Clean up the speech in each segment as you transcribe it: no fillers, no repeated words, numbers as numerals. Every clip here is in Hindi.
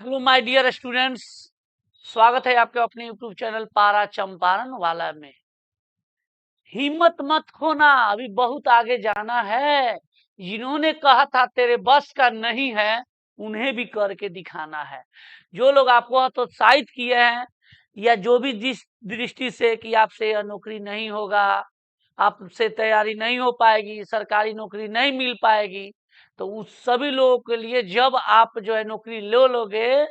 हेलो माय डियर स्टूडेंट्स, स्वागत है आपके अपने यूट्यूब चैनल पारा चंपारण वाला में। हिम्मत मत खोना, अभी बहुत आगे जाना है। जिन्होंने कहा था तेरे बस का नहीं है, उन्हें भी करके दिखाना है। जो लोग आपको हतोत्साहित किए हैं या जो भी जिस दृष्टि से कि आपसे यह नौकरी नहीं होगा, आपसे तैयारी नहीं हो पाएगी, सरकारी नौकरी नहीं मिल पाएगी, तो उस सभी लोगों के लिए जब आप जो है नौकरी ले लोगे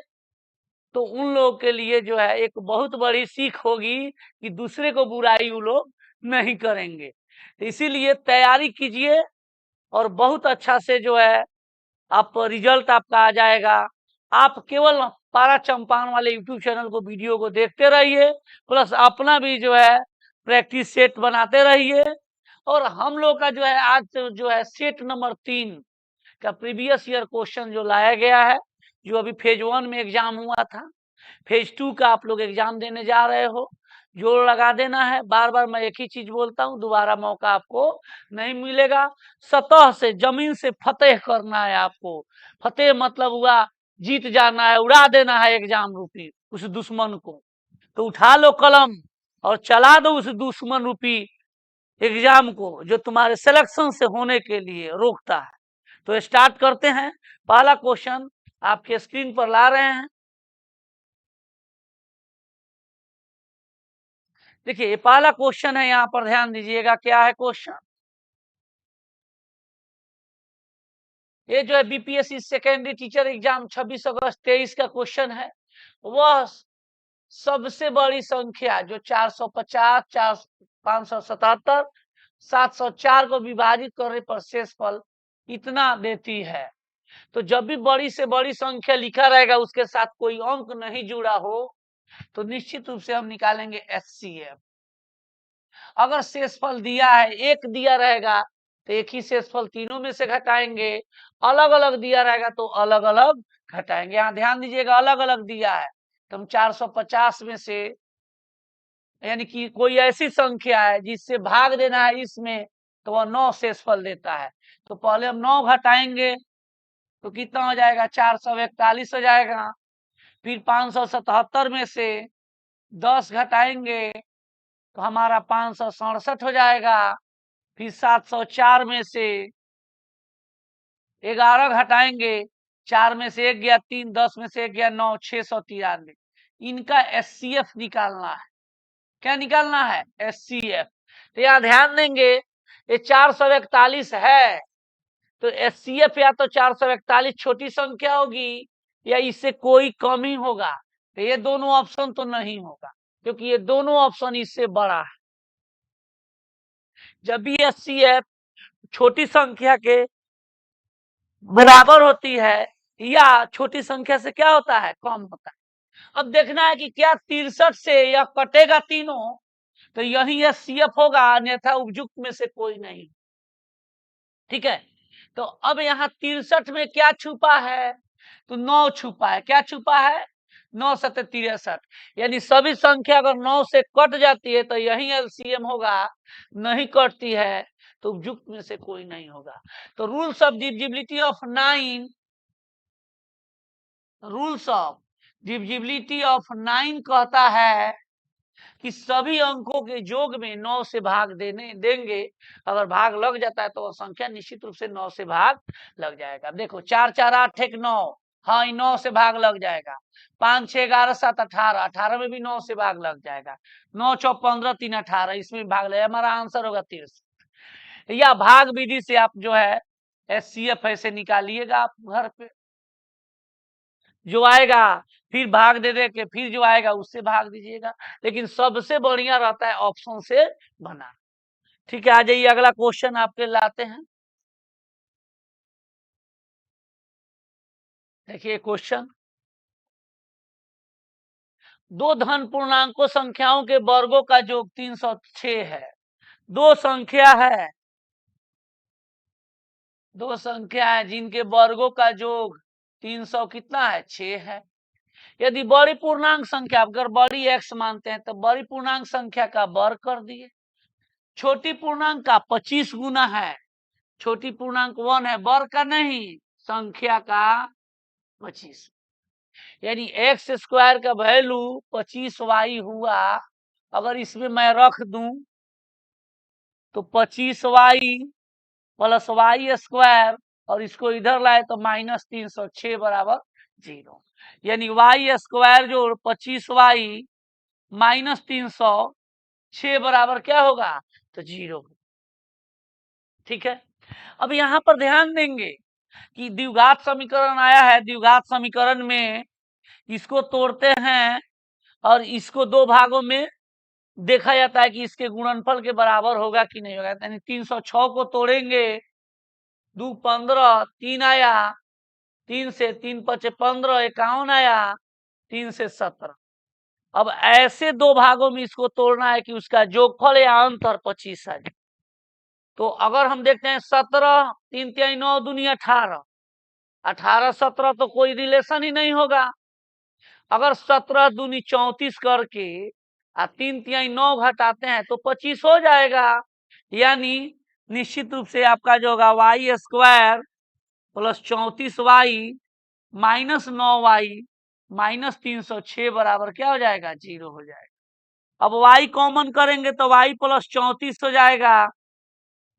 तो उन लोगों के लिए जो है एक बहुत बड़ी सीख होगी कि दूसरे को बुराई वो लोग नहीं करेंगे। तो इसीलिए तैयारी कीजिए और बहुत अच्छा से जो है आप रिजल्ट आपका आ जाएगा। आप केवल पारा चंपारण वाले यूट्यूब चैनल को वीडियो को देखते रहिए, प्लस अपना भी जो है प्रैक्टिस सेट बनाते रहिए। और हम लोग का जो है आज जो है सेट नंबर 3 का प्रीवियस ईयर क्वेश्चन जो लाया गया है, जो अभी फेज 1 में एग्जाम हुआ था, फेज 2 का आप लोग एग्जाम देने जा रहे हो। जोड़ लगा देना है। बार बार मैं एक ही चीज बोलता हूँ, दोबारा मौका आपको नहीं मिलेगा। सतह से जमीन से फतेह करना है आपको। फतेह मतलब हुआ जीत जाना है, उड़ा देना है एग्जाम रूपी उस दुश्मन को। तो उठा लो कलम और चला दो उस दुश्मन रूपी एग्जाम को जो तुम्हारे सिलेक्शन से होने के लिए रोकता है। तो स्टार्ट करते हैं। पहला क्वेश्चन आपके स्क्रीन पर ला रहे हैं। देखिए ये पहला क्वेश्चन है, यहां पर ध्यान दीजिएगा क्या है क्वेश्चन। ये जो है बीपीएससी सेकेंडरी टीचर एग्जाम 26 अगस्त 23 का क्वेश्चन है। वह सबसे बड़ी संख्या जो 450, 4 577, 704 को विभाजित करने पर शेषफल इतना देती है। तो जब भी बड़ी से बड़ी संख्या लिखा रहेगा उसके साथ कोई अंक नहीं जुड़ा हो तो निश्चित रूप से हम निकालेंगे एचसीएफ। अगर शेषफल दिया है, एक दिया रहेगा तो एक ही शेषफल तीनों में से घटाएंगे। अलग अलग दिया रहेगा तो अलग अलग घटाएंगे। यहाँ ध्यान दीजिएगा, अलग अलग दिया है तो हम 450 में से, यानी कि कोई ऐसी संख्या है जिससे भाग देना है इसमें, तो वह 9 शेषफल देता है। तो पहले हम 9 घटाएंगे तो कितना हो जाएगा, 441 हो जाएगा। फिर 577 में से 10 घटाएंगे तो हमारा 567 हो जाएगा। फिर 704 में से 11 घटाएंगे, 4 में से 1 गया 3, 10 में से 1 गया 9, 693। इनका एचसीएफ निकालना है। क्या निकालना है, एचसीएफ। तो यहाँ ध्यान देंगे ये 441 है तो एचसीएफ या तो 441 छोटी संख्या होगी या इससे कोई कम ही होगा। तो ये दोनों ऑप्शन तो नहीं होगा क्योंकि ये दोनों ऑप्शन इससे बड़ा है। जब भी एचसीएफ छोटी संख्या के बराबर होती है या छोटी संख्या से क्या होता है, कम होता है। अब देखना है कि क्या 63 से यह कटेगा तीनों तो यही एचसीएफ होगा, अन्यथा उपयुक्त में से कोई नहीं। ठीक है, तो अब यहाँ 63 में क्या छुपा है, तो 9 छुपा है। क्या छुपा है, 9 7 63, यानी सभी संख्या अगर 9 से कट जाती है तो यही एलसीएम होगा। नहीं कटती है तो उपयुक्त में से कोई नहीं होगा। तो rules of divisibility of 9, rules of divisibility of 9 कहता है कि सभी अंकों के योग में 9 से भाग देंगे। अगर भाग लग जाता है तो वह संख्या निश्चित रूप से 9 से भाग लग जाएगा। देखो 4 4 8 1 9, हाँ 9 से भाग लग जाएगा। 5 6 11 7 18, 18 में भी 9 से भाग लग जाएगा। 9 4 15 3 18, इसमें भाग लगेगा। हमारा आंसर होगा 63। या भाग विधि से आप जो है एचसीएफ ऐसे निकालिएगा आप घर पे, जो आएगा फिर भाग दे के फिर जो आएगा उससे भाग दीजिएगा। लेकिन सबसे बढ़िया रहता है ऑप्शन से बना। ठीक है, आ जाइए अगला क्वेश्चन आपके लाते हैं। देखिए क्वेश्चन, दो धन पूर्णांकों संख्याओं के वर्गों का योग 306 है। दो संख्या है, दो संख्या है जिनके वर्गों का योग 300 कितना है, 6 है। यदि बड़ी पूर्णांक संख्या, अगर बड़ी एक्स मानते हैं तो बड़ी पूर्णांक संख्या का वर्ग कर दिए। छोटी पूर्णांक का 25 गुना है। छोटी पूर्णांक 1 है, वर्ग का नहीं, संख्या का 25। यानी एक्स स्क्वायर का वैल्यू 25y हुआ। अगर इसमें मैं रख दूं तो 25y प्लस वाई स्क्वायर, और इसको इधर लाए तो -306 बराबर 0। यानी वाई स्क्वायर जो 25y -306 बराबर क्या होगा, तो 0। ठीक है। अब यहां पर ध्यान देंगे कि द्विघात समीकरण आया है। द्विघात समीकरण में इसको तोड़ते हैं और इसको दो भागों में देखा जाता है कि इसके गुणनफल के बराबर होगा कि नहीं होगा। यानी 306 को तोड़ेंगे, 2 15, 3 आया, 3 से 3 5 15, 51 आया, 3 से 17। अब ऐसे दो भागों में इसको तोड़ना है कि उसका जोगफल या अंतर 25 आ जाए। तो अगर हम देखते हैं 17, 3 3 9 दूनी 18, 18 17 तो कोई रिलेशन ही नहीं होगा। अगर 17 दूनी 34 करके 3 3 9 घटाते हैं तो 25 हो जाएगा। यानी निश्चित रूप से आपका जो होगा y square plus 34y minus 9y minus 306 बराबर क्या हो जाएगा, 0 हो जाएगा। अब y कॉमन करेंगे तो y प्लस 34 हो जाएगा,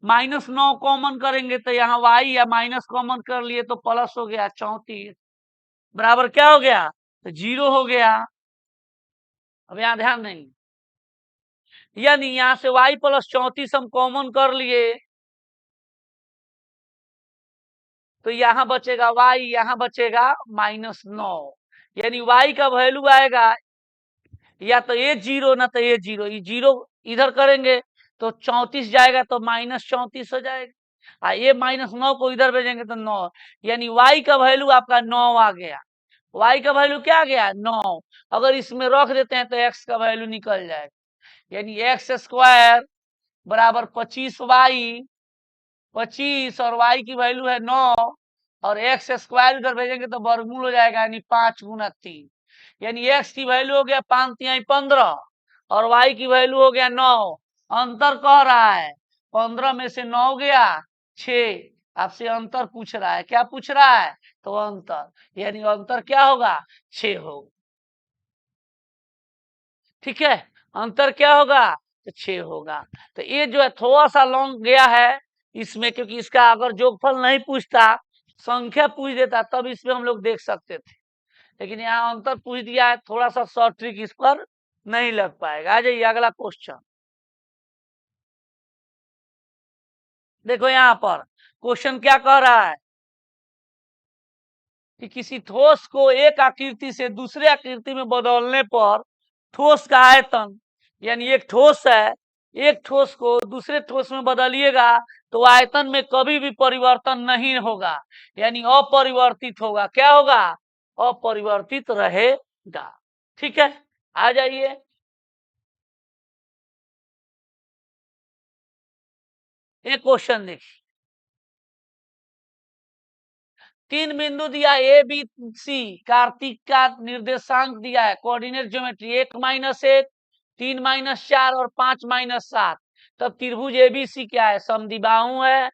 -9 कॉमन करेंगे तो यहाँ y या माइनस कॉमन कर लिए तो प्लस हो गया 34 बराबर क्या हो गया, तो 0 हो गया। अब यहाँ ध्यान देंगे, यानी यहाँ से y प्लस 34 हम कॉमन कर लिए तो यहाँ बचेगा y, यहाँ बचेगा -9। यानी y का वैल्यू आएगा या तो ये 0 ना तो ये 0। ये 0 इधर करेंगे तो 34 जाएगा तो -34 हो जाएगा। ये -9 को इधर भेजेंगे तो 9। यानी y का वैल्यू आपका 9 आ गया। y का वैल्यू क्या आ गया, 9। अगर इसमें रख देते हैं तो x का वैल्यू निकल जाएगा। यानी एक्स स्क्वायर बराबर 25y, 25 और y की वैल्यू है 9, और एक्स स्क्वायर इधर भेजेंगे तो वर्गमूल हो जाएगा, यानी 5 गुना 3। यानी एक्स की वैल्यू हो गया 5 3 15 और वाई की वैल्यू हो गया 9। अंतर कह रहा है 15 में से 9 गया 6। आपसे अंतर पूछ रहा है, क्या पूछ रहा है, तो अंतर। यानी अंतर क्या होगा, 6 होगा। ठीक है, अंतर क्या होगा, तो 6 होगा। तो ये जो है थोड़ा सा लॉन्ग गया है इसमें, क्योंकि इसका अगर जोगफल नहीं पूछता, संख्या पूछ देता, तब इसमें हम लोग देख सकते थे। लेकिन यहाँ अंतर पूछ दिया है, थोड़ा सा शॉर्ट ट्रिक इस पर नहीं लग पाएगा। आ जाइए अगला क्वेश्चन। देखो यहाँ पर क्वेश्चन क्या कह रहा है कि किसी ठोस को एक आकृति से दूसरे आकृति में बदलने पर ठोस का आयतन, यानी एक ठोस है, एक ठोस को दूसरे ठोस में बदलिएगा तो आयतन में कभी भी परिवर्तन नहीं होगा, यानी अपरिवर्तित होगा। क्या होगा, अपरिवर्तित रहेगा। ठीक है, आ जाइए। एक क्वेश्चन देखिए, 3 बिंदु दिया ए बी सी, कार्तिक का निर्देशांक दिया है, कोऑर्डिनेट ज्योमेट्री 1 - 1, 3 - 4 और 5 - 7। तब त्रिभुज एबीसी क्या है, समद्विबाहु है,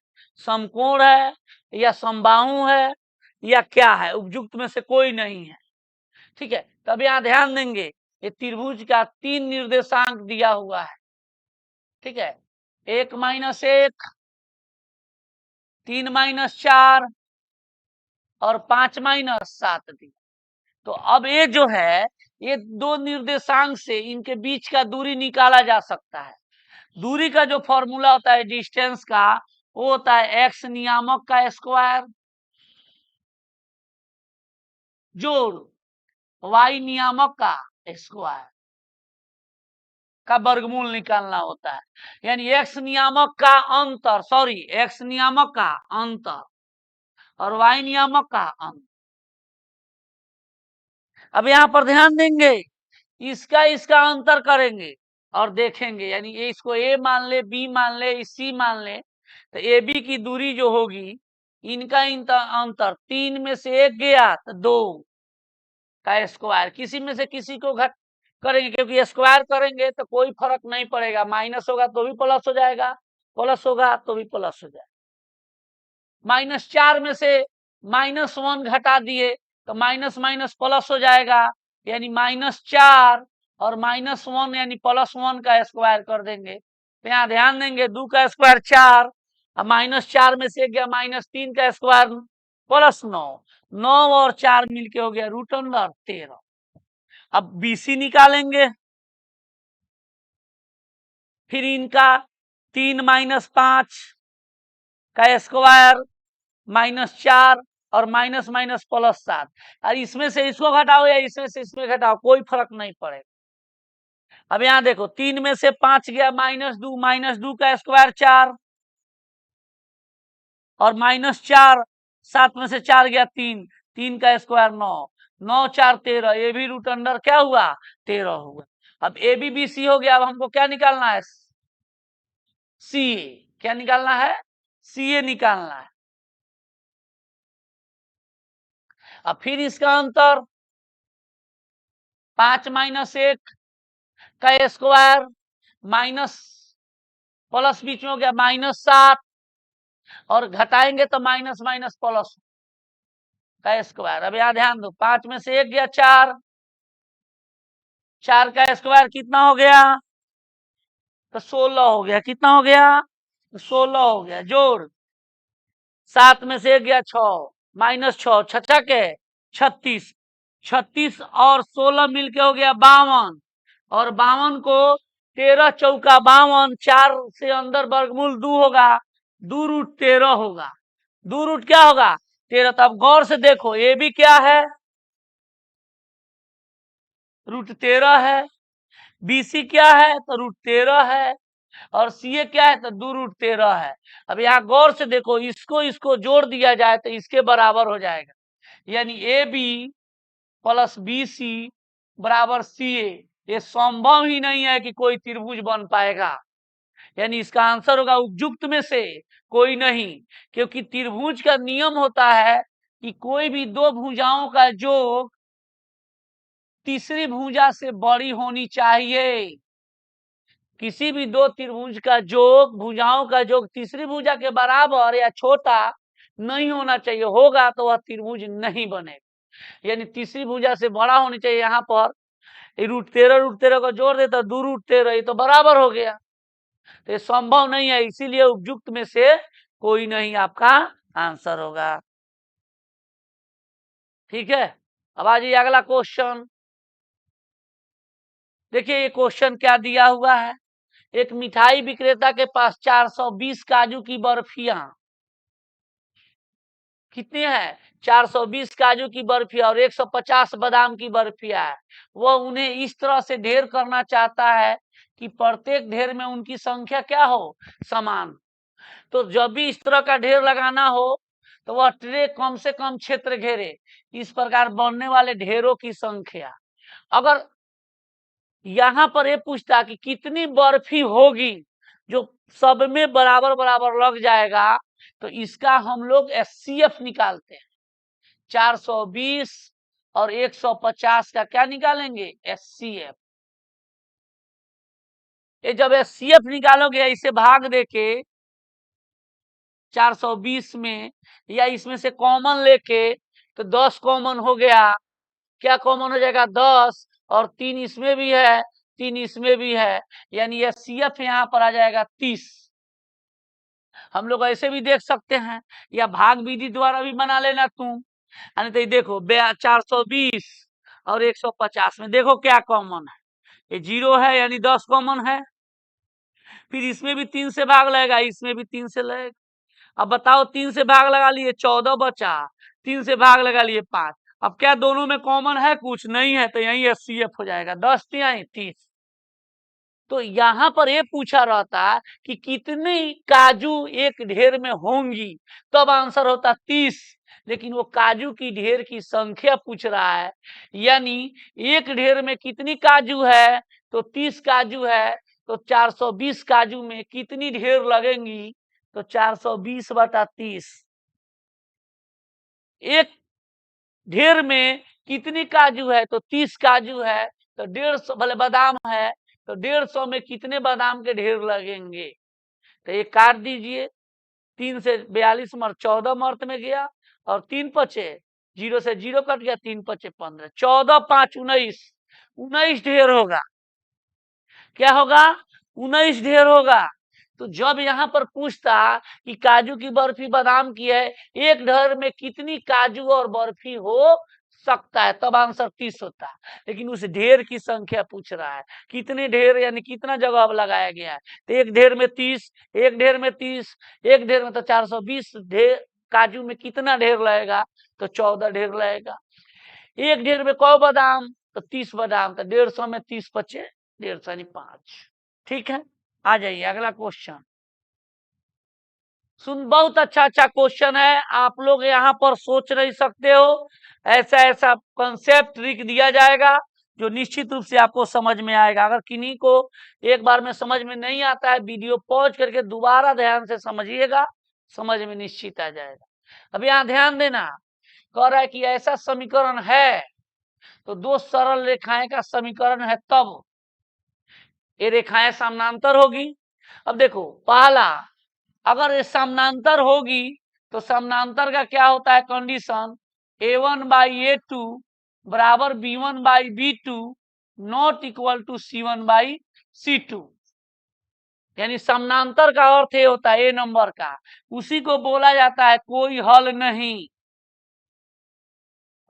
समकोण है, या समबाहु है, या क्या है, उपयुक्त में से कोई नहीं है। ठीक है, तब यहाँ ध्यान देंगे ये त्रिभुज का 3 निर्देशांक दिया हुआ है। ठीक है, 1 - 1, 3 - 4 और 5 - 7 दिया। तो अब ये जो है, ये दो निर्देशांक से इनके बीच का दूरी निकाला जा सकता है। दूरी का जो फॉर्मूला होता है डिस्टेंस का, वो होता है एक्स नियामक का स्क्वायर जोड़ वाई नियामक का स्क्वायर का वर्गमूल निकालना होता है। यानी एक्स नियामक का अंतर, सॉरी, एक्स नियामक का अंतर और वाई नियामक का अंतर। अब यहां पर ध्यान देंगे, इसका इसका अंतर करेंगे और देखेंगे, यानी इसको ए मान ले, बी मान ले, सी मान ले, तो ए बी की दूरी जो होगी, इनका अंतर 3 में से 1 गया तो 2 का स्क्वायर, किसी में से किसी को घट करेंगे, क्योंकि स्क्वायर करेंगे तो कोई फर्क नहीं पड़ेगा, माइनस होगा तो भी प्लस हो जाएगा, प्लस होगा तो भी प्लस हो जाएगा। -4 में से -1 घटा दिए तो माइनस माइनस प्लस हो जाएगा, यानी -4 और -1 यानी +1 का स्क्वायर कर देंगे। तो यहाँ ध्यान देंगे 2 का स्क्वायर 4 और -4 में से गया -3 का स्क्वायर +9, 9 और 4 मिलके हो गया √13। अब BC निकालेंगे, फिर इनका 3 - 5 का स्क्वायर -4 और माइनस माइनस +7। और इसमें से इसको घटाओ या इसमें से इसमें घटाओ, कोई फर्क नहीं पड़ेगा। अब यहाँ देखो 3 में से 5 गया -2 का स्क्वायर 4 और -4, 7 में से 4 गया 3, 3 का स्क्वायर 9, 9 4 13, ये भी √अंडर क्या हुआ 13 हुआ। अब ABBC हो गया। अब हमको क्या निकालना है, CA। क्या निकालना है, CA निकालना है। अब फिर इसका अंतर 5 - 1 का स्क्वायर माइनस प्लस बीच में हो गया -7 और घटाएंगे तो माइनस माइनस प्लस का स्क्वायर। अब यहाँ ध्यान दो 5 में से 1 गया 4, 4 का स्क्वायर कितना हो गया, तो 16 हो गया। कितना हो गया, तो 16 हो गया। जोड़ 7 में से 1 गया 6, -6, 6 के 36, 36 और 16 मिलके हो गया 52 और 52 को 13 चौका 52, 4 से अंदर वर्गमूल 2 होगा, 2√13 होगा। 2 क्या होगा 13। तो अब गौर से देखो ये भी क्या है, √13 है। BC क्या है, तो √13 है। और CA क्या है, तो 2√13 है। अब यहाँ गौर से देखो, इसको जोड़ दिया जाए तो इसके बराबर हो जाएगा, यानी AB + BC = CA। ये संभव ही नहीं है कि कोई त्रिभुज बन पाएगा, यानी इसका आंसर होगा उपयुक्त में से कोई नहीं, क्योंकि त्रिभुज का नियम होता है कि कोई भी दो भुजाओं का योग तीसरी भुजा से बड़ी होनी चाहिए। किसी भी दो त्रिभुज का योग, भुजाओं का योग तीसरी भुजा के बराबर या छोटा नहीं होना चाहिए, होगा तो वह त्रिभुज नहीं बनेगा, यानी तीसरी भुजा से बड़ा होनी चाहिए। यहाँ पर √13 को जोड़ देता 2√13, ये तो बराबर हो गया, तो ये संभव नहीं है, इसीलिए उपयुक्त में से कोई नहीं आपका आंसर होगा। ठीक है, अब आ जाइए अगला क्वेश्चन। देखिए ये क्वेश्चन क्या दिया हुआ है, एक मिठाई विक्रेता के पास 420 काजू की बर्फियां, कितनी है 420 काजू की बर्फियां और 150 बादाम की बर्फियां है। वह उन्हें इस तरह से ढेर करना चाहता है कि प्रत्येक ढेर में उनकी संख्या क्या हो, समान। तो जब भी इस तरह का ढेर लगाना हो तो वह ट्रे कम से कम क्षेत्र घेरे। इस प्रकार बनने वाले ढेरों की संख्या, अगर यहाँ पर ये पूछता कि कितनी बर्फी होगी जो सब में बराबर बराबर लग जाएगा, तो इसका हम लोग HCF निकालते हैं। 420 और 150 का क्या निकालेंगे, HCF। ये जब HCF निकालोगे इसे भाग देके 420 में, या इसमें से कॉमन लेके, तो 10 कॉमन हो गया। क्या कॉमन हो जाएगा 10, और 3 इसमें भी है 3 इसमें भी है, यानी HCF यहाँ पर आ जाएगा 30। हम लोग ऐसे भी देख सकते हैं या भाग विधि द्वारा भी बना लेना तुम। यानी तो देखो 420 और 150 में देखो क्या कॉमन है, ये 0 है यानी 10 कॉमन है। फिर इसमें भी 3 से भाग लगेगा, इसमें भी 3 से लगेगा। अब बताओ 3 से भाग लगा लिए 14 बचा, 3 से भाग लगा लिए 5। अब क्या दोनों में कॉमन है, कुछ नहीं है, तो यही HCF हो जाएगा 10 3 30। तो यहाँ पर ये पूछा रहता कि कितनी काजू एक ढेर में होंगी, तब आंसर होता 30, लेकिन वो काजू की ढेर की संख्या पूछ रहा है, यानी एक ढेर में कितनी काजू है, तो 30 काजू है, तो 420 काजू में कितनी ढेर लगेंगी, तो 420/30। एक ढेर में कितनी काजू है, तो 30 काजू है, तो 150 भले बादाम है, तो 150 में कितने बादाम के ढेर लगेंगे, तो ये काट दीजिए। 3 से 42 मर्द 14 मर्द में गया और 3 बचे, जीरो से जीरो कट गया, 3 पचे 15, 14 5 19, 19 ढेर होगा। क्या होगा? 19 ढेर होगा। तो जब यहाँ पर पूछता कि काजू की बर्फी बादाम की है, एक ढेर में कितनी काजू और बर्फी हो सकता है, तब आंसर 30 होता है। लेकिन उस ढेर की संख्या पूछ रहा है, कितने ढेर यानी कितना जगह अब लगाया गया है। तो एक ढेर में 30, एक ढेर में 30, एक ढेर में तो 420 ढेर। काजू में कितना ढेर लगेगा? तो 14 ढेर लगेगा। एक ढेर में कौ बादाम? तो 30 बादाम। तो 150 में 30 बचे 150 यानी 5। ठीक है, आ जाइए अगला क्वेश्चन। सुन, बहुत अच्छा अच्छा क्वेश्चन है। आप लोग यहाँ पर सोच नहीं सकते हो, ऐसा ऐसा कंसेप्ट ट्रिक दिया जाएगा जो निश्चित रूप से आपको समझ में आएगा। अगर किन्हीं को एक बार में समझ में नहीं आता है, वीडियो पॉज करके दोबारा ध्यान से समझिएगा, समझ में निश्चित आ जाएगा। अब यहाँ ध्यान देना, कह रहा है कि ऐसा समीकरण है, तो दो सरल रेखाएं का समीकरण है, तब ये रेखाएं समानांतर होगी। अब देखो, पहला, अगर ये समानांतर होगी तो समानांतर का क्या होता है कंडीशन? a1 बाई a2 बराबर b1 by b2 not equal to c1 by c2। यानी समानांतर का अर्थ ये होता है, ए नंबर का, उसी को बोला जाता है कोई हल नहीं।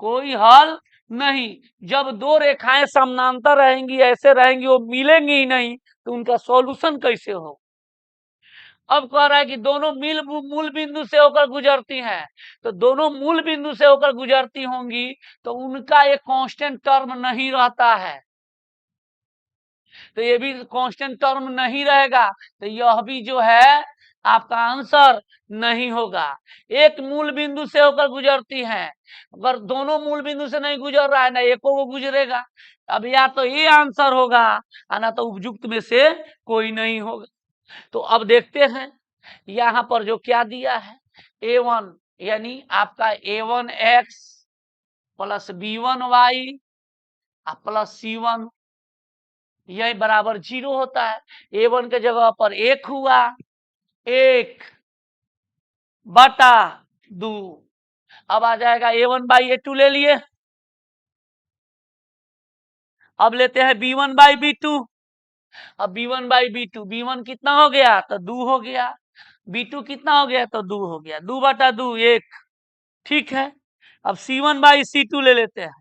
कोई हल नहीं। जब दो रेखाएं समानांतर रहेंगी, ऐसे रहेंगी, वो मिलेंगी ही नहीं, तो उनका सॉल्यूशन कैसे हो? अब कह रहा है कि दोनों मूल बिंदु से होकर गुजरती हैं, तो दोनों मूल बिंदु से होकर गुजरती होंगी, तो उनका एक कांस्टेंट टर्म नहीं रहता है, तो ये भी कांस्टेंट टर्म नहीं रहेगा, तो यह भी जो है आपका आंसर नहीं होगा। एक मूल बिंदु से होकर गुजरती हैं, अगर दोनों मूल बिंदु से नहीं गुजर रहा है ना, एको वो गुजरेगा। अब या तो ये आंसर होगा, ना तो उपयुक्त में से कोई नहीं होगा। तो अब देखते हैं यहाँ पर जो क्या दिया है, a1 यानी आपका a1x plus b1y plus c1, यही बराबर 0 होता है। a1 के जगह पर 1 हुआ, 1 बटा 2। अब आ जाएगा a1 बाई a2 ले लिए, अब लेते हैं b1 बाई b2। अब b1 बाई b2, b1 कितना हो गया? तो 2 हो गया। b2 कितना हो गया? तो 2 हो गया। 2 बटा 2 1। ठीक है, अब c1 बाई c2 ले लेते हैं।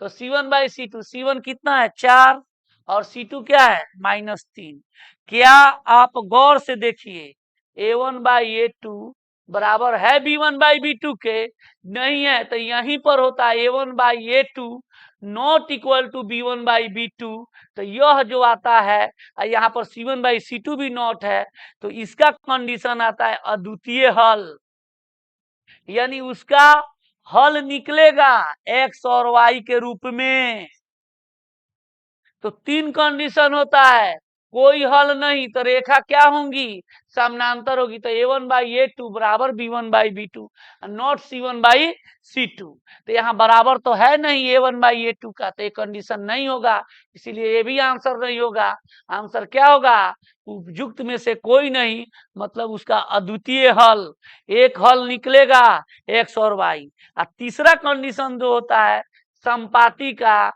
तो c1 बाई c2, c1 कितना है? 4, और c2 क्या है? -3। क्या आप गौर से देखिए, a1 बाई a2 बराबर है b1 बाई b2 के? नहीं है, तो यहीं पर होता है a1 by a2 not equal to b1 by b2। तो यह जो आता है, यहाँ पर c1 बाई c2 भी नॉट है, तो इसका कंडीशन आता है अद्वितीय हल, यानी उसका हल निकलेगा x और y के रूप में। तो 3 कंडीशन होता है, कोई हल नहीं, तो रेखा क्या होंगी? समानांतर होगी। तो a1 बाई a2 बराबर b1 by b2 not c1 by c2। तो यहाँ बराबर तो है नहीं a1 बाई a2 का, तो ये कंडीशन नहीं होगा, इसीलिए ये भी आंसर नहीं होगा। आंसर क्या होगा? उपयुक्त में से कोई नहीं, मतलब उसका अद्वितीय हल, एक हल निकलेगा x और y। और तीसरा कंडीशन जो होता है संपाती का,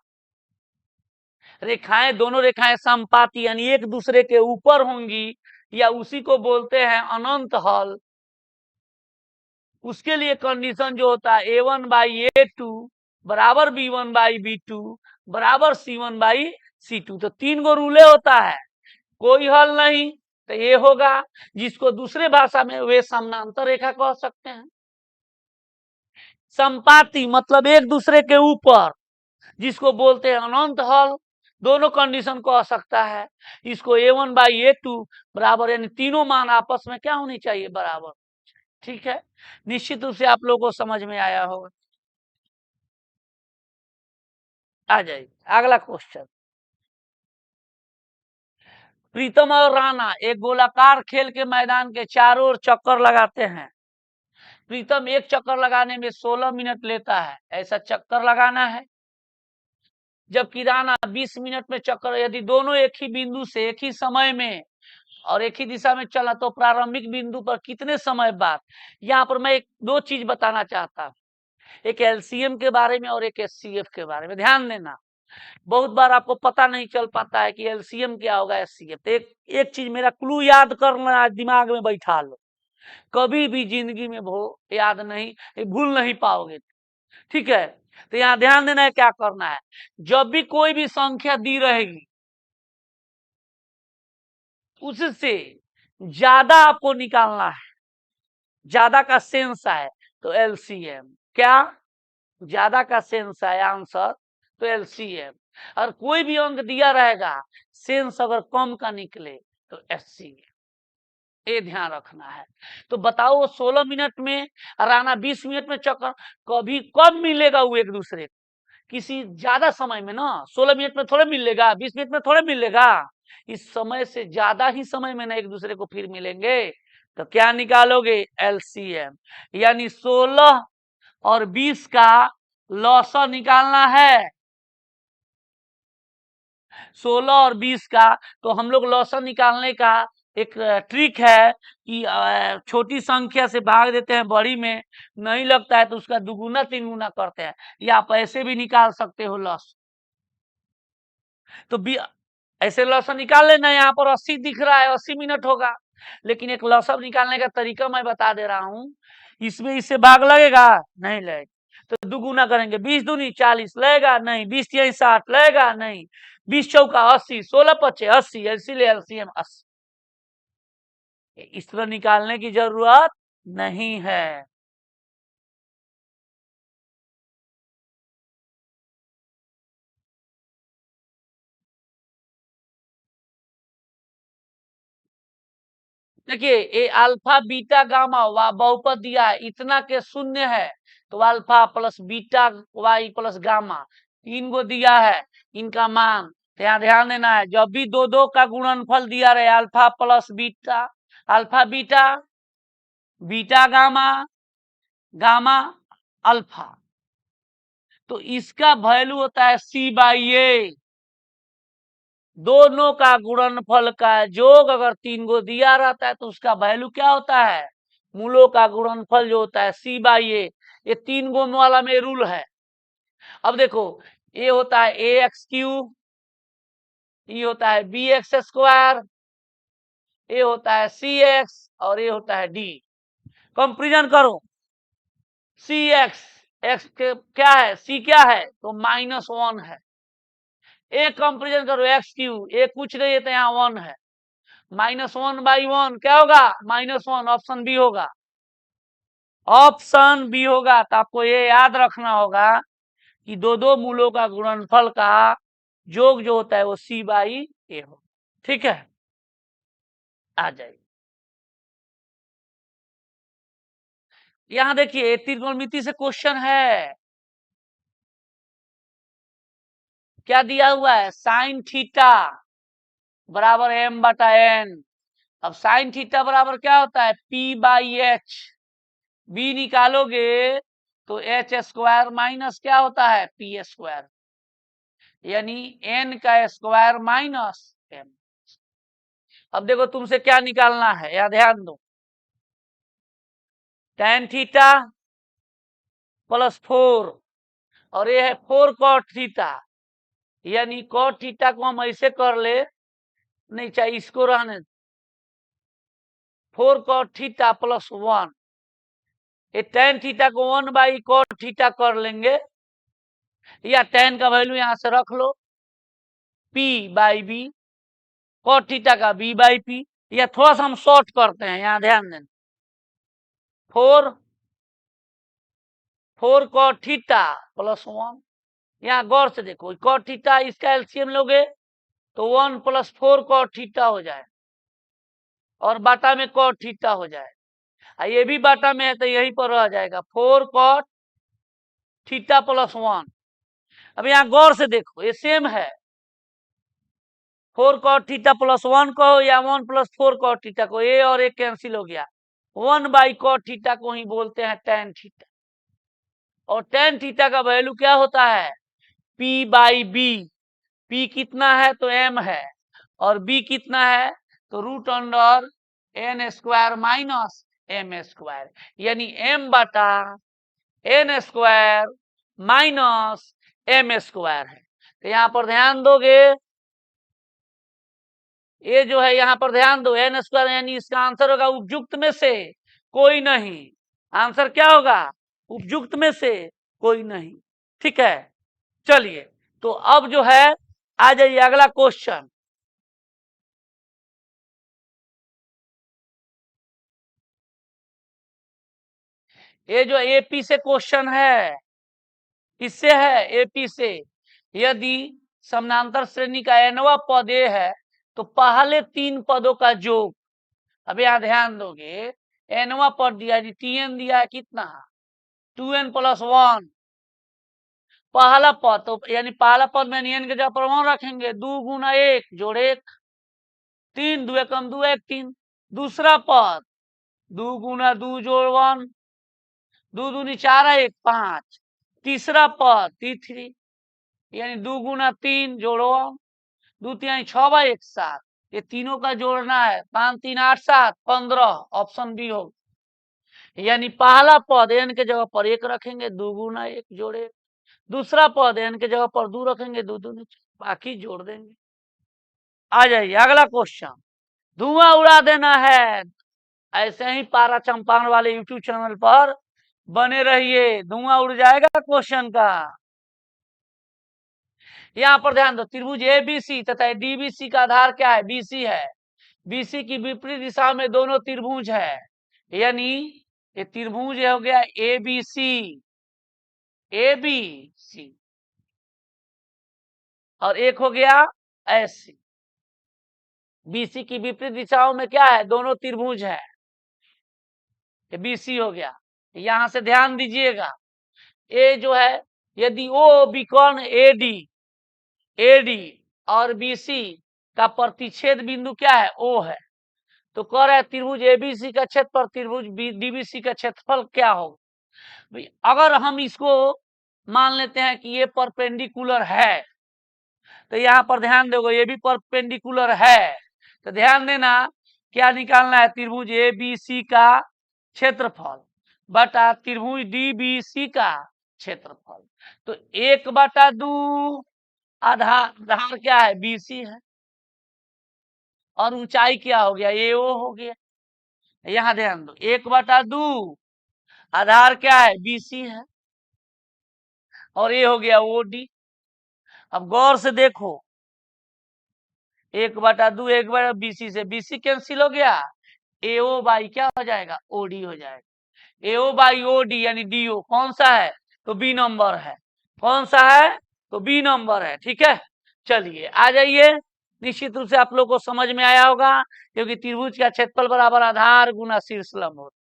रेखाएं, दोनों रेखाएं समपाती यानी एक दूसरे के ऊपर होंगी, या उसी को बोलते हैं अनंत हल। उसके लिए कंडीशन जो होता है a1 बाई a2 बराबर b1 बाई b2 बराबर c1 बाई c2। तो 3 गो रूले होता है, कोई हल नहीं, तो ये होगा, जिसको दूसरे भाषा में वे समानांतर रेखा कह सकते हैं। संपाती मतलब एक दूसरे के ऊपर, जिसको बोलते हैं अनंत हल, दोनों कंडीशन को आ सकता है। इसको a1 बाई a2 बराबर, यानी तीनों मान आपस में क्या होनी चाहिए? बराबर। ठीक है, निश्चित रूप से आप लोगों को समझ में आया होगा। आ जाइए अगला क्वेश्चन। प्रीतम और राणा एक गोलाकार खेल के मैदान के चारों ओर चक्कर लगाते हैं। प्रीतम एक चक्कर लगाने में 16 मिनट लेता है, ऐसा चक्कर लगाना है, जबकि राणा 20 मिनट में चक्कर। यदि दोनों एक ही बिंदु से एक ही समय में और एक ही दिशा में चला, तो प्रारंभिक बिंदु पर कितने समय बाद? यहाँ पर मैं एक दो चीज बताना चाहता हूं। एक एलसीएम के बारे में और एक एचसीएफ के बारे में ध्यान देना। बहुत बार आपको पता नहीं चल पाता है कि एलसीएम क्या होगा, एचसीएफ। तो एक चीज मेरा क्लू याद करना, आज दिमाग में बैठा लो, कभी भी जिंदगी में याद नहीं, भूल नहीं पाओगे, ठीक है। तो यहाँ ध्यान देना है क्या करना है। जब भी कोई भी संख्या दी रहेगी उससे ज्यादा आपको निकालना है, ज्यादा का सेंस है तो एलसीएम। क्या ज्यादा का सेंस है आंसर तो एलसीएम। और कोई भी अंक दिया रहेगा, सेंस अगर कम का निकले तो एचसीएम। ये ध्यान रखना है। तो बताओ 16 मिनट में राना 20 मिनट में चक्कर, कभी कब मिलेगा वो एक दूसरे को? किसी ज्यादा समय में ना, 16 मिनट में थोड़े मिलेगा, 20 मिनट में थोड़े मिलेगा, इस समय से ज्यादा ही समय में ना एक दूसरे को फिर मिलेंगे। तो क्या निकालोगे? एलसीएम। यानी 16 और 20 का लॉसा निकालना है, 16 और 20 का। तो हम लोग लॉसा निकालने का एक ट्रिक है कि छोटी संख्या से भाग देते हैं बड़ी में, नहीं लगता है तो उसका दुगुना तीन गुना करते हैं, या आप ऐसे भी निकाल सकते हो लॉस। तो ऐसे लॉसा निकाल लेना। यहाँ पर 80 दिख रहा है, 80 मिनट होगा, लेकिन एक लॉसा निकालने का तरीका मैं बता दे रहा हूँ। इसमें इससे भाग लगेगा? नहीं लगेगा। तो दुगुना करेंगे, 20 दूनी 40 लगेगा? नहीं। 20 तिहाई 60 लगेगा? नहीं। 20 चौका 80, 16 पचे 80, इसीलिए एलसीएम 80। इस तरह निकालने की जरूरत नहीं है। देखिए ये अल्फा बीटा गामा बहुपद दिया है, इतना के शून्य है तो alpha plus beta y plus gamma, तीन गो दिया है, इनका मान यहाँ ध्यान देना है। जब भी दो दो का गुणनफल दिया रहे, alpha plus beta, alpha beta, beta gamma, gamma alpha, तो इसका वैल्यू होता है सी बाई ए। दोनों का गुणनफल का योग अगर तीन गो दिया रहता है तो उसका वैल्यू क्या होता है? मूलों का गुणनफल जो होता है सी बाई ए। ये तीन गो वाला में रूल है। अब देखो, ये होता है ए एक्स क्यूब, ये होता है बी एक्स स्क्वायर, ये होता है सी एक्स, और ये होता है डी। कंपेरिजन करो, सी एक्स, एक्स क्या है, सी क्या है तो -1 है। एक कंपेरिजन करो एक्स क्यूब, एक कुछ नहीं है तो यहाँ 1 है, -1/1 क्या होगा? -1। ऑप्शन बी होगा, ऑप्शन बी होगा। तो आपको ये याद रखना होगा कि दो दो मूलों का गुणनफल का योग जो होता है वो सी बाई ए हो। ठीक है, आ जाइए। यहां देखिए त्रिकोणमिति से क्वेश्चन है, क्या दिया हुआ है? साइन थीटा बराबर m/n। अब साइन थीटा बराबर क्या होता है? p/h। बी निकालोगे तो h स्क्वायर माइनस क्या होता है? p स्क्वायर, यानी n का स्क्वायर माइनस m। अब देखो तुमसे क्या निकालना है, या ध्यान दो, tan थीटा प्लस 4, और ये है 4 cot थीटा, यानी cot थीटा को हम ऐसे कर ले, नहीं चाहिए इसको रहने, 4 cot थीटा प्लस 1, ये tan थीटा को 1/cot थीटा कर लेंगे, या tan का वैल्यू यहां से रख लो, p/b, cot थीटा का b/p, या थोड़ा सा हम शॉर्ट करते हैं, यहां ध्यान देना, 4 cot थीटा प्लस 1। यहाँ गौर से देखो, cot थीटा इसका एलसीएम लोगे तो 1 + 4 cot थीटा हो जाए, और बाटा में cot थीटा हो जाए, ये भी बाटा में है तो यहीं पर रह जाएगा 4 cot थीटा प्लस 1। अब यहाँ गौर से देखो ये सेम है, 4 cot थीटा प्लस 1 को या 1 + 4 cot थीटा को, ए और ए कैंसिल हो गया, 1/cot थीटा को ही बोलते हैं tan थीटा। और tan थीटा का वैल्यू क्या होता है? p/b। p कितना है तो m है, और b कितना है तो √n² - m², यानी m/n n square minus m square है। तो यहां पर ध्यान दोगे, ये जो है यहां पर ध्यान दो, एन स्क्वायर यानी इसका आंसर होगा उपयुक्त में से कोई नहीं। आंसर क्या होगा? उपयुक्त में से कोई नहीं। ठीक है, चलिए तो अब जो है आ जाइए अगला क्वेश्चन। ये जो एपी से क्वेश्चन है, किससे है? एपी से। यदि समानांतर श्रेणी का एनवा पद ए है तो पहले तीन पदों का योग। अब यहां ध्यान दोगे, एनवा पद दिया है, टीएन दिया है कितना? 2n प्लस 1 पहला पद, तो यानी पहला पद में एन के जगह पर 1 रखेंगे, 2 गुना 1 जोड़ 1, 3 2 एकम 2 1 3। दूसरा पद 2 गुना 2 जोड़ 1, 2 दूनी 4 1 5। तीसरा पद T3 यानी 2 गुना 3 जोड़ो 2 3 6 1 7। ये तीनों का जोड़ना है, 5 3 8 7 15। ऑप्शन बी हो। यानी पहला पद एन के जगह पर 1 रखेंगे, 2 गुना 1 जोड़े। दूसरा पद एन के जगह पर 2 रखेंगे, 2 दूनी 4, बाकी जोड़ देंगे। आ जाइए अगला क्वेश्चन। धुआं उड़ा देना है। ऐसे ही पारा चंपारण वाले यूट्यूब चैनल पर बने रहिए, धुआं उड़ जाएगा क्वेश्चन का। यहां पर ध्यान दो, त्रिभुज एबीसी तथा डीबीसी का आधार क्या है? बीसी है। बीसी की विपरीत दिशा में दोनों त्रिभुज है, यानी ये त्रिभुज हो गया एबीसी, एबीसी, और एक हो गया एससी। बीसी की विपरीत दिशाओं में क्या है? दोनों त्रिभुज है, ये बीसी हो गया। यहां से ध्यान दीजिएगा, ए जो है, यदि ओ बिकर्ण एडी, एडी और बीसी का प्रतिच्छेद बिंदु क्या है? ओ है, तो कह रहा है त्रिभुज एबीसी का क्षेत्रफल त्रिभुज डीबीसी का क्षेत्रफल क्या होगा? अगर हम इसको मान लेते हैं कि ये परपेंडिकुलर है, तो यहां पर ध्यान दोगे ये भी परपेंडिकुलर है, तो ध्यान देना क्या निकालना है? त्रिभुज एबीसी का क्षेत्रफल बटा त्रिभुज डीबीसी का क्षेत्रफल। तो 1/2 आधार क्या है? बीसी है, और ऊंचाई क्या हो गया? एओ हो गया। यहां ध्यान दो, 1/2 आधार क्या है? बीसी है, और ये हो गया ओडी। अब गौर से देखो, 1/2 1/BC से बीसी कैंसिल हो गया, एओ बाई क्या हो जाएगा? ओडी हो जाएगा। एओ बाई ओडी यानी डीओ कौन सा है? तो बी नंबर है। कौन सा है? तो बी नंबर है। ठीक है, चलिए आ जाइए। निश्चित रूप से आप लोग को समझ में आया होगा, क्योंकि त्रिभुज का क्षेत्रफल बराबर आधार गुना शीर्ष लंब होता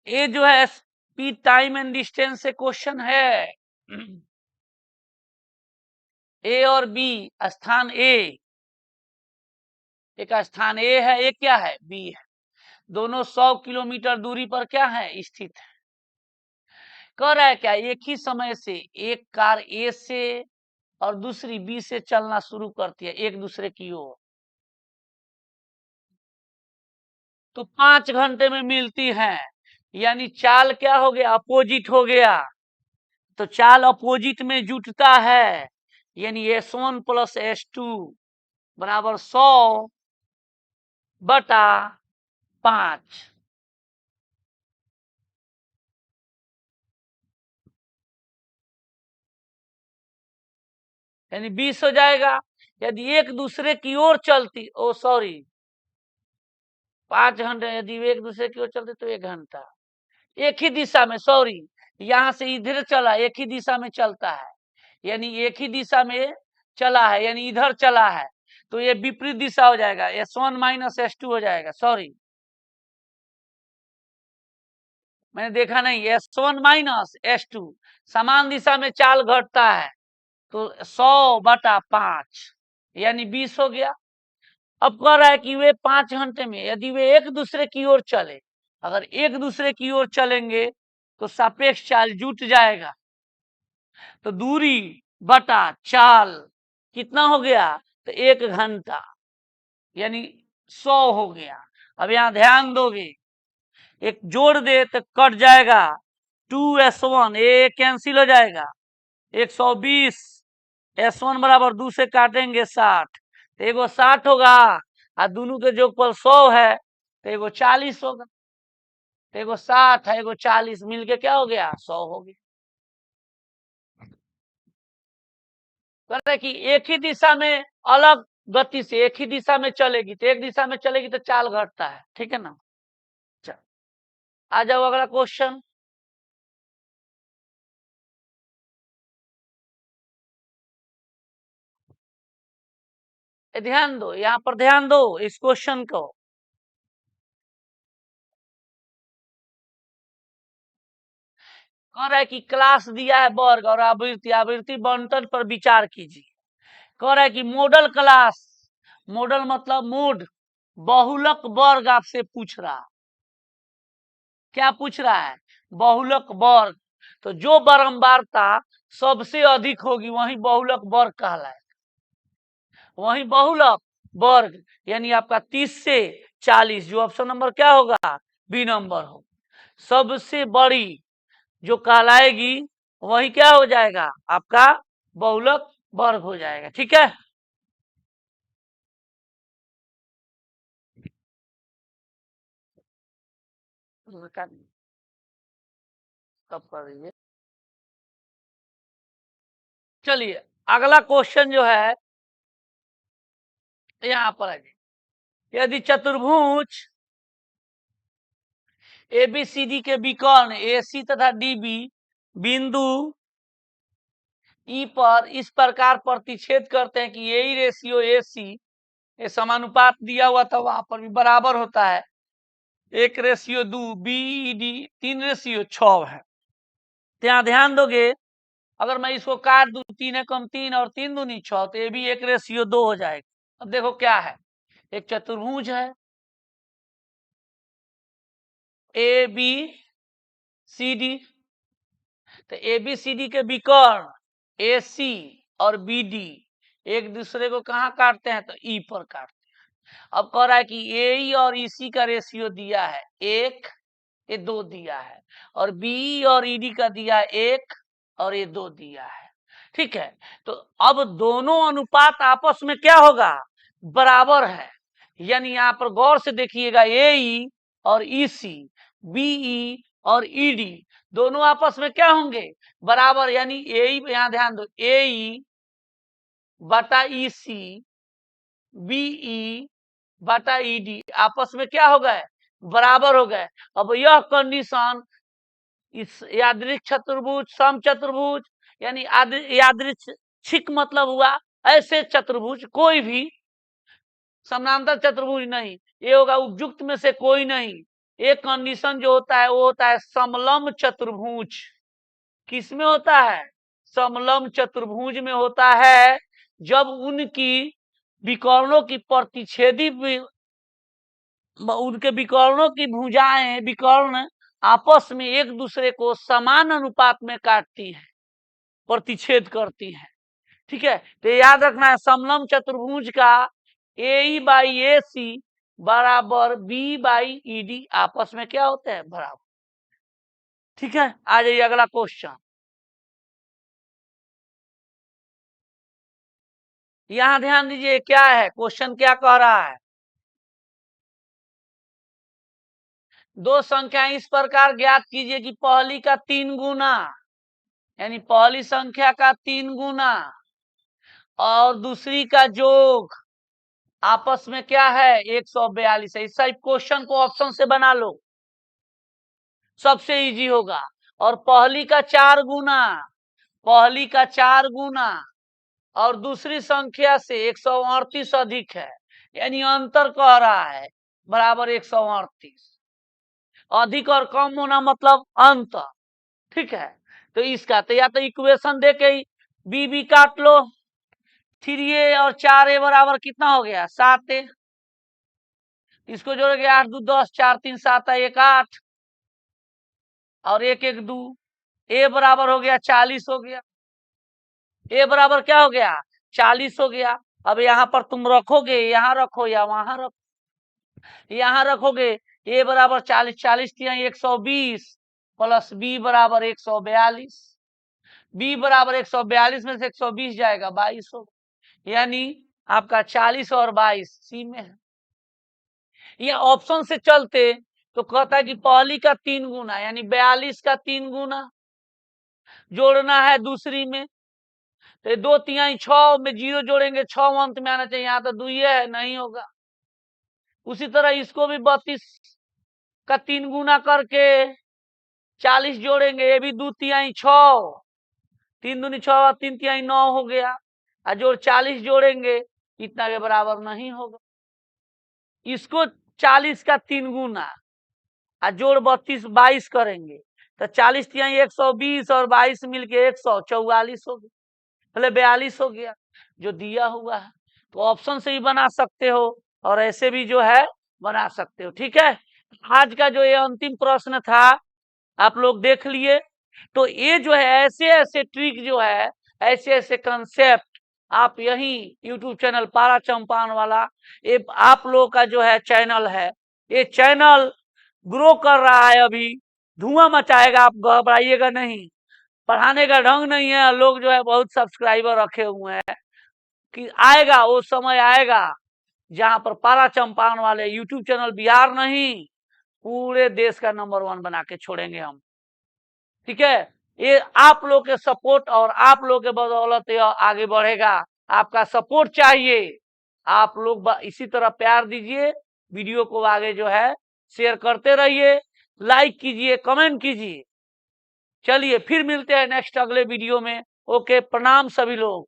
है। ये जो है स्पीड टाइम एंड डिस्टेंस से क्वेश्चन है। ए और बी, स्थान ए, एक स्थान ए है, एक क्या है? बी है। दोनों 100 किलोमीटर दूरी पर क्या है? स्थित है। कह रहा है क्या? एक ही समय से एक कार ए से और दूसरी बी से चलना शुरू करती है एक दूसरे की ओर, तो 5 घंटे में मिलती हैं, यानी चाल क्या हो गया? अपोजिट हो गया। तो चाल अपोजिट में जुटता है, यानी S1 प्लस S2 बराबर 100/5। यानी 20 हो जाएगा। यदि एक दूसरे की ओर चलती, ओ सॉरी, 5 घंटे, यदि एक दूसरे की ओर चलते तो 1 घंटा। एक ही दिशा में, सॉरी, यहां से इधर चला, एक ही दिशा में चलता है, यानी एक ही दिशा में चला है, यानी इधर चला है, तो ये विपरीत दिशा हो जाएगा, S1 माइनस S2 हो जाएगा। सॉरी, मैंने देखा नहीं, S1 माइनस S2, समान दिशा में चाल घटता है, तो 100/5 यानी 20 हो गया। अब कह रहा है कि वे 5 घंटे में यदि वे एक दूसरे की ओर चले, अगर एक दूसरे की ओर चलेंगे तो सापेक्ष चाल जुट जाएगा, तो दूरी बटा चाल कितना हो गया? तो 1 घंटा। यानी 100 हो गया। अब यहाँ ध्यान दोगे, एक जोड़ दे तो कट जाएगा 2s1, ये कैंसिल हो जाएगा 120, s1 बराबर 2 से काटेंगे 60, तो एगो 60 होगा और दोनों के जोगफल 100 है तो एगो 40 होगा। तो एगो 60 है एगो 40 मिलके क्या हो गया 100 हो गया। कहते हैं कि एक ही दिशा में अलग गति से एक ही दिशा में चलेगी तो एक दिशा में चलेगी तो चाल घटता है, ठीक है ना। चल, आ जाओ अगला क्वेश्चन। ध्यान दो, यहाँ पर ध्यान दो इस क्वेश्चन को। कह रहा है कि क्लास दिया है वर्ग और आवृत्ति, आवृत्ति बंटन पर विचार कीजिए। कह रहा है कि मॉडल क्लास, मॉडल मतलब मोड, बहुलक वर्ग आपसे पूछ रहा। क्या पूछ रहा है? बहुलक वर्ग। तो जो बारंबारता सबसे अधिक होगी वही बहुलक वर्ग कहलाए, वही बहुलक वर्ग। यानी आपका 30 से 40, जो ऑप्शन नंबर क्या होगा? बी नंबर हो। सबसे बड़ी जो कहलाएगी वही क्या हो जाएगा? आपका बहुलक वर्ग हो जाएगा, ठीक है। कब कर रही है? चलिए अगला क्वेश्चन जो है यहाँ पर है। यदि चतुर्भुज एबीसीडी के विकर्ण एसी तथा डीबी बिंदु ई पर इस प्रकार प्रतिच्छेद करते हैं कि यही रेशियो एसी, ये समानुपात दिया हुआ था वहां पर भी बराबर होता है 1:2, बीडी 3:6 है। यहाँ ध्यान दोगे, अगर मैं इसको काट दूं 3 एकम 3 और 3 दूनी 6 तो ये भी 1:2 हो जाएगा। अब देखो क्या है, एक चतुर्भुज है ए बी सी डी, तो ए बी सी डी के विकर्ण ए सी और बी डी एक दूसरे को कहाँ काटते हैं? तो ई पर काटते हैं। अब कह रहा है कि ए ई और ई सी का रेशियो दिया है 1, ये 2 दिया है, और बी और ई डी का दिया है 1 और ये 2 दिया है, ठीक है। तो अब दोनों अनुपात आपस में क्या होगा? बराबर है। यानी यहाँ पर गौर से देखिएगा, ए ई और ई सी, बीई और ईडी दोनों आपस में क्या होंगे? बराबर। यानी ए ई, यहाँ ध्यान दो, ए ई बटा ई सी, बीई बटा ईडी आपस में क्या हो गए? बराबर हो गए। अब यह कंडीशन इस यादृच्छिक चतुर्भुज, सम चतुर्भुज, यानी यादृच्छिक मतलब हुआ ऐसे चतुर्भुज, कोई भी समानांतर चतुर्भुज नहीं, ये होगा उपयुक्त में से कोई नहीं। एक कंडीशन जो होता है वो होता है समलंब चतुर्भुज। किसमें होता है? समलंब चतुर्भुज में होता है, जब उनकी विकर्णों की प्रतिच्छेदी, उनके विकर्णों की भुजाएं, विकर्ण आपस में एक दूसरे को समान अनुपात में काटती हैं, प्रतिच्छेद करती हैं, ठीक है। तो याद रखना है समलंब चतुर्भुज का ए ई बाई ए सी बराबर बी बाई ई डी आपस में क्या होते हैं? बराबर, ठीक है। आ जाइए अगला क्वेश्चन। यहां ध्यान दीजिए क्या है क्वेश्चन, क्या कह रहा है? दो संख्या इस प्रकार ज्ञात कीजिए कि पहली का 3 गुना, यानी पहली संख्या का 3 गुना और दूसरी का जोग आपस में क्या है? 142 है। इस क्वेश्चन को ऑप्शन से बना लो, सबसे इजी होगा। और पहली का 4 गुना, पहली का 4 गुना और दूसरी संख्या से 138 अधिक है, यानी अंतर कह रहा है बराबर 138। अधिक और कम होना मतलब अंतर, ठीक है। तो इसका तो या तो इक्वेशन दे के ही बी बी काट लो, 3a और 4a बराबर कितना हो गया? 7a। इसको जोड़ोगे 8 2 10, 4 3 7 1 8 और 1 1 2, a बराबर हो गया 40 हो गया। ए बराबर क्या हो गया? 40 हो गया। अब यहाँ पर तुम रखोगे, यहाँ रखो या वहां रखो, यहाँ रखोगे ए बराबर 40, 40 तिहाई 120 प्लस बी बराबर 142, बी बराबर 142 में से 120 जाएगा 22 होगा, यानी आपका 40 और 22 सी में है। ये ऑप्शन से चलते तो कहता है कि पहली का 3 गुना यानी 42 का 3 गुना जोड़ना है दूसरी में, तो 2 तिहाई 6 में 0 जोड़ेंगे, 6 अंत में आना चाहिए, यहाँ तो 2 है, नहीं होगा। उसी तरह इसको भी 32 का 3 गुना करके 40 जोड़ेंगे, ये भी 2 तिहाई 6, 3 दूनी 6 और 3 तिहाई 9 हो गया, और जो 40 जोड़ेंगे इतना के बराबर नहीं होगा। इसको 40 का 3 गुना और जोड़ 32 22 करेंगे तो 40 तिहाई 120 और 22 मिलके 144 हो गया, पहले 42 हो गया जो दिया हुआ है। तो ऑप्शन से ही बना सकते हो और ऐसे भी जो है बना सकते हो। ठीक है, आज का जो ये अंतिम प्रश्न था आप लोग देख लिए। तो ये जो है ऐसे ऐसे ट्रिक जो है, ऐसे ऐसे कंसेप्ट आप यही YouTube चैनल पारा चंपारण वाला, ये आप लोग का जो है चैनल है, ये चैनल ग्रो कर रहा है, अभी धुआं मचाएगा, आप घबराइएगा नहीं। पढ़ाने का ढंग नहीं है, लोग जो है बहुत सब्सक्राइबर रखे हुए हैं, कि आएगा वो समय आएगा जहां पर पारा चंपारण वाले YouTube चैनल बिहार नहीं पूरे देश का नंबर 1 बना के छोड़ेंगे हम। ठीक है, ये आप लोग के सपोर्ट और आप लोग के बदौलत ये आगे बढ़ेगा, आपका सपोर्ट चाहिए। आप लोग इसी तरह प्यार दीजिए, वीडियो को आगे जो है शेयर करते रहिए, लाइक कीजिए, कमेंट कीजिए। चलिए फिर मिलते हैं नेक्स्ट अगले वीडियो में। ओके, प्रणाम सभी लोग।